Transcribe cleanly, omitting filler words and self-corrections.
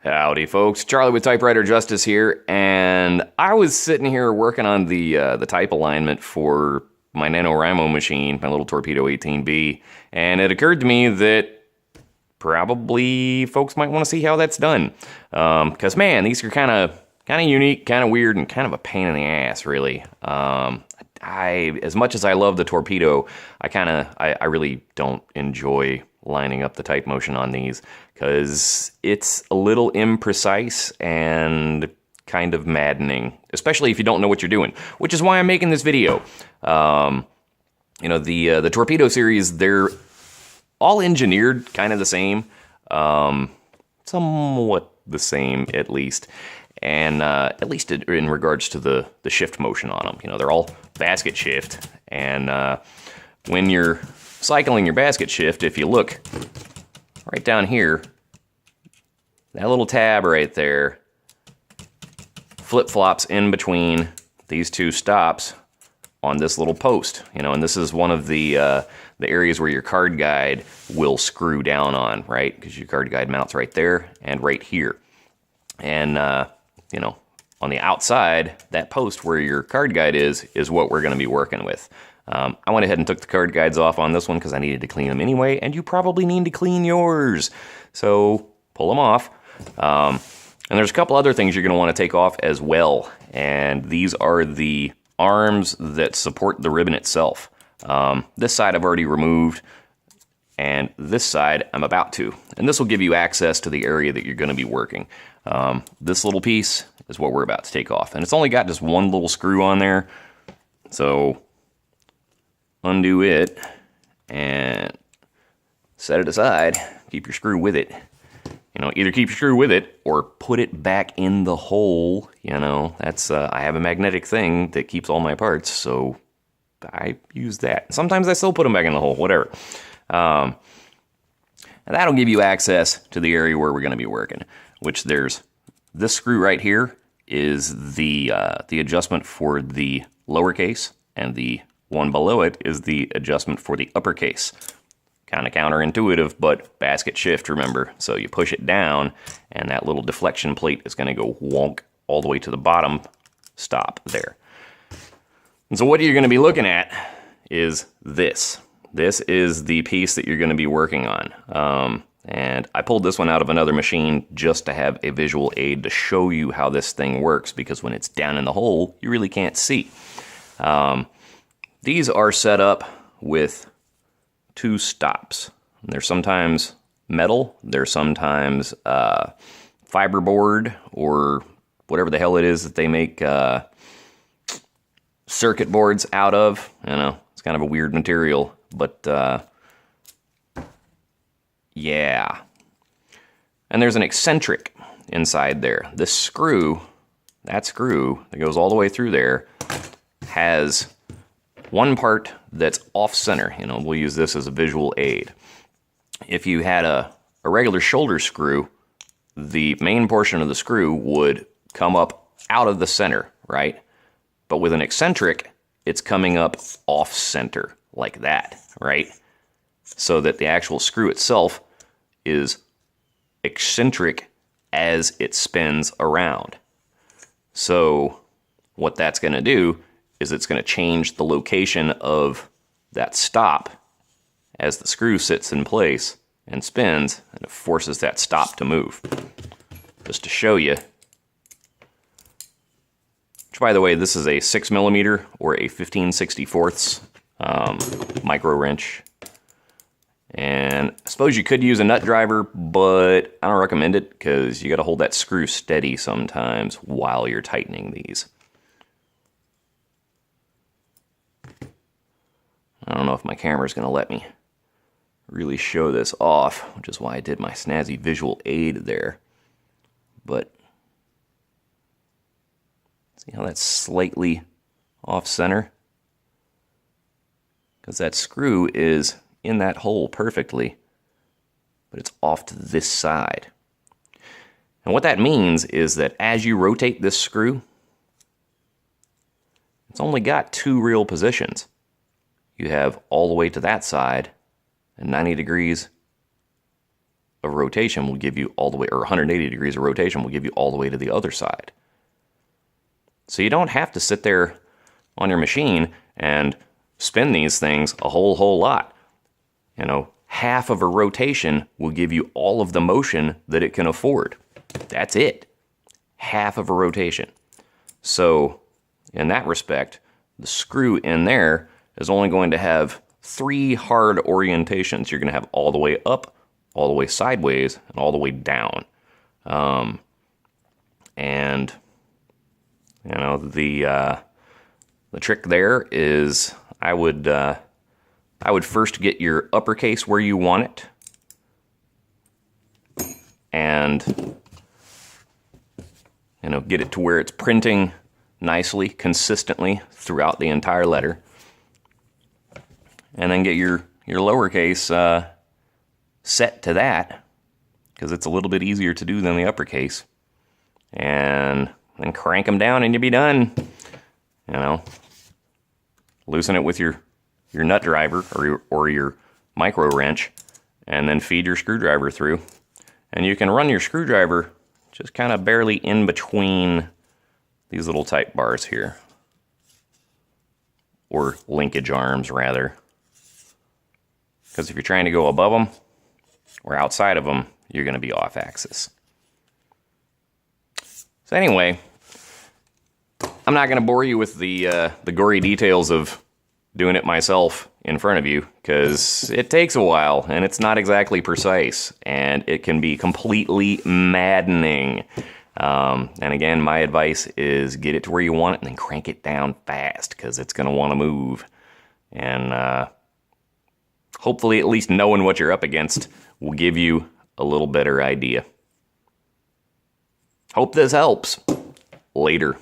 Howdy, folks. Charlie with Typewriter Justice here, and I was sitting here working on the type alignment for my NaNoWriMo machine, my little Torpedo 18B, and it occurred to me that probably folks might want to see how that's done. Because, man, these are kind of unique, kind of weird, and kind of a pain in the ass, really. As much as I love the Torpedo, I really don't enjoy lining up the type motion on these because it's a little imprecise and kind of maddening, especially if you don't know what you're doing, which is why I'm making this video. You know, the Torpedo series, they're all engineered kind of the same, somewhat the same at least. And at least in regards to the shift motion on them. You know, they're all basket shift. And when you're cycling your basket shift, if you look right down here, that little tab right there flip-flops in between these two stops on this little post. You know, and this is one of the areas where your card guide will screw down on, right? Because your card guide mounts right there and right here. And you know, on the outside, that post where your card guide is what we're going to be working with. I went ahead and took the card guides off on this one because I needed to clean them anyway, and you probably need to clean yours. So pull them off. And there's a couple other things you're going to want to take off as well, and these are the arms that support the ribbon itself. This side I've already removed, and this side I'm about to. And this will give you access to the area that you're going to be working. This little piece is what we're about to take off, and it's only got just one little screw on there, so undo it and set it aside. Keep your screw with it. You know, either keep your screw with it or put it back in the hole. You know, that's I have a magnetic thing that keeps all my parts, so I use that. Sometimes I still put them back in the hole, whatever. And that'll give you access to the area where we're going to be working, which there's this screw right here is the adjustment for the lowercase, and the one below it is the adjustment for the uppercase. Kind of counterintuitive, but basket shift, remember. So you push it down, and that little deflection plate is going to go wonk all the way to the bottom stop there. And so what you're going to be looking at is this. This is the piece that you're going to be working on. And I pulled this one out of another machine just to have a visual aid to show you how this thing works, because when it's down in the hole, you really can't see. These are set up with two stops. They're sometimes metal, they're sometimes fiberboard, or whatever the hell it is that they make circuit boards out of. You know, it's kind of a weird material, but yeah. And there's an eccentric inside there. This screw, that screw that goes all the way through there, has one part that's off-center. You know, we'll use this as a visual aid. If you had a regular shoulder screw, the main portion of the screw would come up out of the center, right? But with an eccentric, it's coming up off-center, like that, right? So that the actual screw itself is eccentric as it spins around. So what that's going to do is it's going to change the location of that stop as the screw sits in place and spins, and it forces that stop to move. Just to show you, which, by the way, this is a 6mm or a 15/64 micro wrench. And I suppose you could use a nut driver, but I don't recommend it because you got to hold that screw steady sometimes while you're tightening these. I don't know if my camera's going to let me really show this off, which is why I did my snazzy visual aid there. But see how that's slightly off-center? Because that screw is in that hole perfectly, but it's off to this side. And what that means is that as you rotate this screw, it's only got two real positions. You have all the way to that side and 90 degrees of rotation will give you all the way, or 180 degrees of rotation will give you all the way to the other side. So you don't have to sit there on your machine and spin these things a whole lot. You know, half of a rotation will give you all of the motion that it can afford. That's it. Half of a rotation. So in that respect, the screw in there is only going to have 3 hard orientations. You're going to have all the way up, all the way sideways, and all the way down. And you know, the trick there is I would first get your uppercase where you want it, and you know, get it to where it's printing nicely, consistently throughout the entire letter, and then get your lowercase set to that, because it's a little bit easier to do than the uppercase, and then crank them down and you'll be done. You know, loosen it with your nut driver or your micro wrench, and then feed your screwdriver through, and you can run your screwdriver just kind of barely in between these little type bars here, or linkage arms rather, because if you're trying to go above them or outside of them, you're going to be off axis. So anyway, I'm not going to bore you with the gory details of doing it myself in front of you, because it takes a while and it's not exactly precise, and it can be completely maddening. And again, my advice is get it to where you want it and then crank it down fast, because it's going to want to move. And hopefully at least knowing what you're up against will give you a little better idea. Hope this helps. Later.